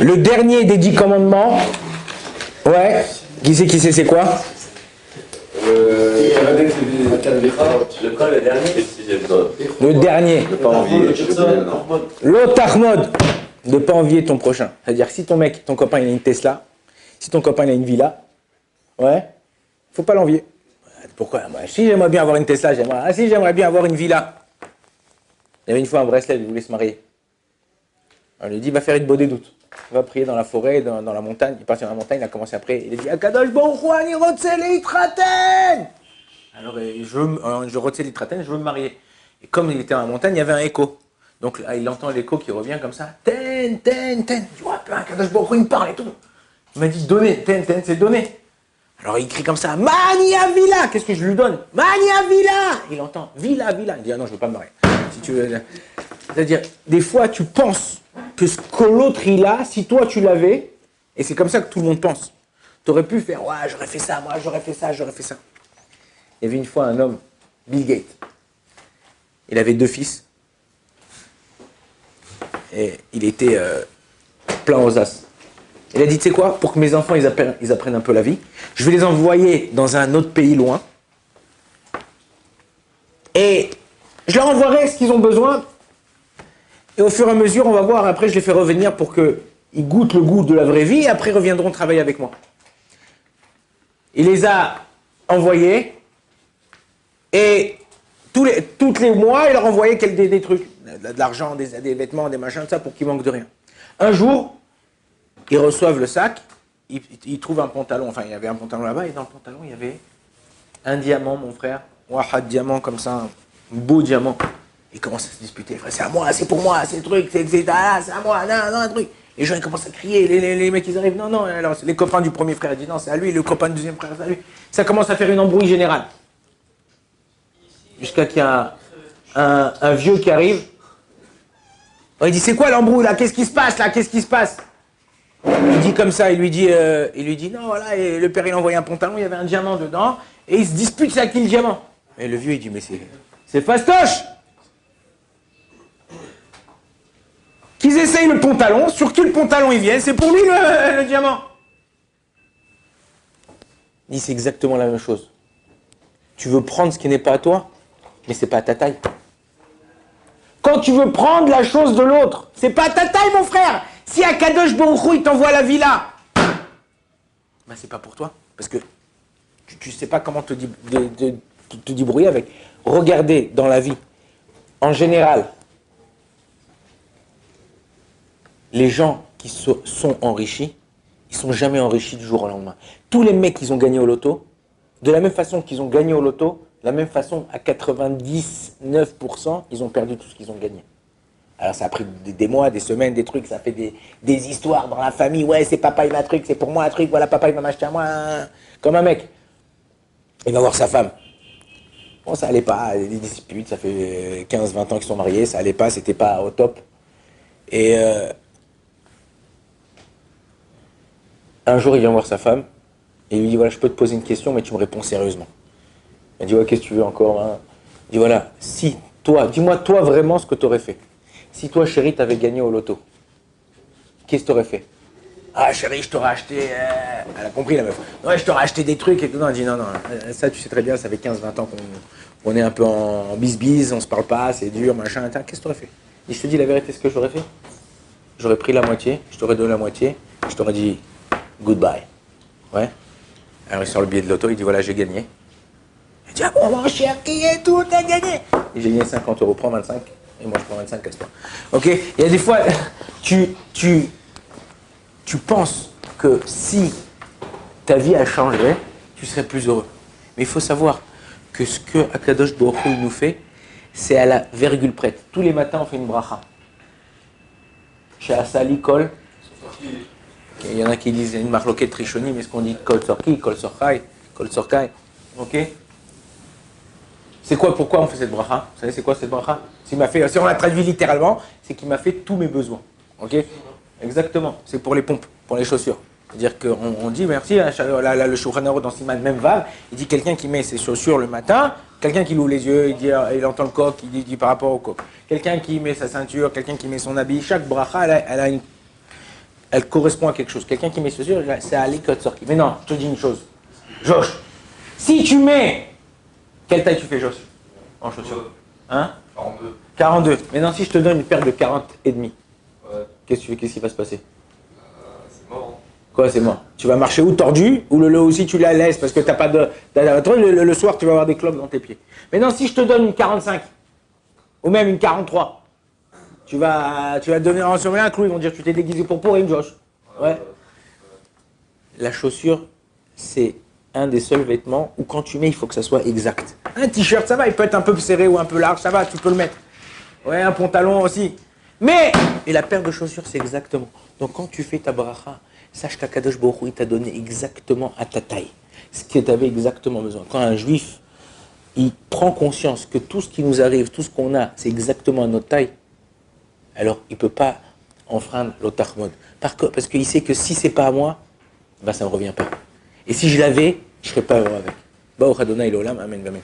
Le dernier des 10 commandements, ouais, qui sait c'est quoi? Le dernier. L'otahmod, de ne pas envier ton prochain. C'est-à-dire si ton mec, ton copain il a une Tesla, si ton copain il a une villa, ouais, faut pas l'envier. Pourquoi? Bah, si j'aimerais bien avoir une Tesla, si j'aimerais bien avoir une villa. Il y avait une fois un Breslev, il voulait se marier. On lui dit, va faire une beau des doutes. Il va prier dans la forêt, dans la montagne. Il est parti dans la montagne, il a commencé après. Il a dit, Akadosh Baruch Hu ani rotzeh leitraten. Alors, je rotzeh leitraten, je veux me marier. Et comme il était dans la montagne, il y avait un écho. Donc là, il entend l'écho qui revient comme ça. Ten. Il dit, ouais, Akadosh Baruch Hu, il me parle et tout. Il m'a dit, donner. Ten, c'est donner. Alors il crie comme ça, Mania Villa. Qu'est-ce que je lui donne? Mania Villa. Il entend, Villa. Il dit, ah non, je veux pas me marier. Si tu veux. C'est-à-dire, des fois, tu penses que ce que l'autre il a, si toi tu l'avais, et c'est comme ça que tout le monde pense. Tu aurais pu faire, ouais, j'aurais fait ça, moi, j'aurais fait ça. Il y avait une fois un homme, Bill Gates. Il avait 2 fils. Et il était plein aux as. Il a dit, tu sais quoi, pour que mes enfants ils apprennent un peu la vie, je vais les envoyer dans un autre pays loin. Et je leur envoierai ce qu'ils ont besoin. Et au fur et à mesure, on va voir, après je les fais revenir pour qu'ils goûtent le goût de la vraie vie et après ils reviendront travailler avec moi. Il les a envoyés et tous les mois, il leur envoyait des trucs, de l'argent, des vêtements, des machins, tout ça pour qu'ils manquent de rien. Un jour, ils reçoivent le sac, ils trouvent un pantalon, enfin il y avait un pantalon là-bas et dans le pantalon il y avait un diamant, mon frère, un diamant comme ça, un beau diamant. Ils commencent à se disputer, c'est à moi, c'est pour moi, c'est le truc, c'est à moi, non, un truc. Les gens ils commencent à crier, les mecs ils arrivent, non, alors les copains du premier frère disent non, c'est à lui, le copain du deuxième frère, c'est à lui. Ça commence à faire une embrouille générale. Jusqu'à qu'il y a un vieux qui arrive. Il dit, c'est quoi l'embrouille là? Qu'est-ce qui se passe là? Il dit comme ça, il lui dit non, voilà, et le père il a envoyé un pantalon, il y avait un diamant dedans, et il se dispute, c'est à qui le diamant? Et le vieux il dit, mais c'est fastoche! Qu'ils essayent le pantalon, sur qui le pantalon il vient, c'est pour lui le diamant. Il dit, c'est exactement la même chose. Tu veux prendre ce qui n'est pas à toi, mais c'est pas à ta taille. Quand tu veux prendre la chose de l'autre, c'est pas à ta taille, mon frère. Si Akadosh Baruch Hu, il t'envoie la villa, ben c'est pas pour toi. Parce que tu sais pas comment te débrouiller avec. Regardez dans la vie, en général, les gens qui sont enrichis, ils sont jamais enrichis du jour au lendemain. Tous les mecs qui ont gagné au loto, de la même façon qu'ils ont gagné au loto, de la même façon, à 99%, ils ont perdu tout ce qu'ils ont gagné. Alors ça a pris des mois, des semaines, des trucs, ça fait des histoires dans la famille. Ouais, c'est papa, il m'a truc, c'est pour moi un truc, voilà, papa, il m'a acheté à moi. Comme un mec. Il va voir sa femme. Bon, ça allait pas, des disputes, ça fait 15-20 ans qu'ils sont mariés, ça allait pas, c'était pas au top. Et un jour, il vient voir sa femme, et il lui dit, voilà, je peux te poser une question, mais tu me réponds sérieusement. Elle dit, ouais, qu'est-ce que tu veux encore hein? Il dit, voilà, si toi, dis-moi toi vraiment ce que tu aurais fait. Si toi, chérie, t'avais gagné au loto, qu'est-ce que tu aurais fait? Ah, chérie, je t'aurais acheté... Elle a compris, la meuf. Ouais, je t'aurais acheté des trucs et tout. Non, elle dit, non, ça, tu sais très bien, ça fait 15-20 ans qu'on est un peu en bis-bis, on se parle pas, c'est dur, machin, qu'est-ce que tu aurais fait? Et je te dis la vérité, ce que j'aurais fait? J'aurais pris la moitié, je t'aurais donné la moitié, je t'aurais dit, goodbye. Ouais. Alors, il sort le billet de loto, il dit, voilà, j'ai gagné. Il dit, ah bon, mon cher, qui est tout, t'as gagné. Et j'ai gagné 50 €, prends 25, et moi je prends 25, casse-toi. Ok? Il y a des fois, tu penses que si ta vie a changé, tu serais plus heureux. Mais il faut savoir que ce que Akadosh Baruch Hu nous fait, c'est à la virgule près. Tous les matins, on fait une bracha. Chez Asali, Kol. Il y en a qui disent une marloquette trichonie, mais ce qu'on dit Kol Sorki, Kol Sorkai, Kol Sorkai. Ok? C'est quoi, pourquoi on fait cette bracha? Vous savez, c'est quoi cette bracha? Si on la traduit littéralement, c'est qu'il m'a fait tous mes besoins. Ok? Exactement. C'est pour les pompes, pour les chaussures. C'est-à-dire qu'on dit, merci, le Shulchan Aruch dans Siman même Vav, il dit quelqu'un qui met ses chaussures le matin, quelqu'un qui ouvre les yeux, il entend le coq, il dit par rapport au coq. Quelqu'un qui met sa ceinture, quelqu'un qui met son habit, chaque bracha, elle a elle correspond à quelque chose. Quelqu'un qui met chaussures, c'est Ali Kotsorki. Mais non, je te dis une chose. Josh, si tu mets... Quelle taille tu fais, Josh, en chaussures? Hein? 42. 42. Maintenant, si je te donne une paire de 40 et demi, Ouais. qu'est-ce qui va se passer? C'est mort. Quoi, c'est mort? Tu vas marcher ou tordu, ou le aussi tu la laisses parce que t'as pas de... Le soir, tu vas avoir des cloques dans tes pieds. Maintenant, si je te donne une 45, ou même une 43, tu vas donner en sommeil un clou, ils vont dire tu t'es déguisé pour une Josh. Ouais. La chaussure, c'est un des seuls vêtements où quand tu mets, il faut que ça soit exact. Un t-shirt, ça va, il peut être un peu serré ou un peu large, ça va, tu peux le mettre. Ouais, un pantalon aussi. Mais, et la paire de chaussures, c'est exactement. Donc quand tu fais ta bracha, sache qu'Akadosh Baruch Hu, il t'a donné exactement à ta taille. Ce que tu avais exactement besoin. Quand un juif, il prend conscience que tout ce qui nous arrive, tout ce qu'on a, c'est exactement à notre taille, alors il ne peut pas enfreindre l'otachmod. Parce qu'il sait que si c'est pas à moi, ben ça ne me revient pas. Et si je l'avais, je ne serais pas heureux avec. Baruch Adonai l'olam, amen, amen.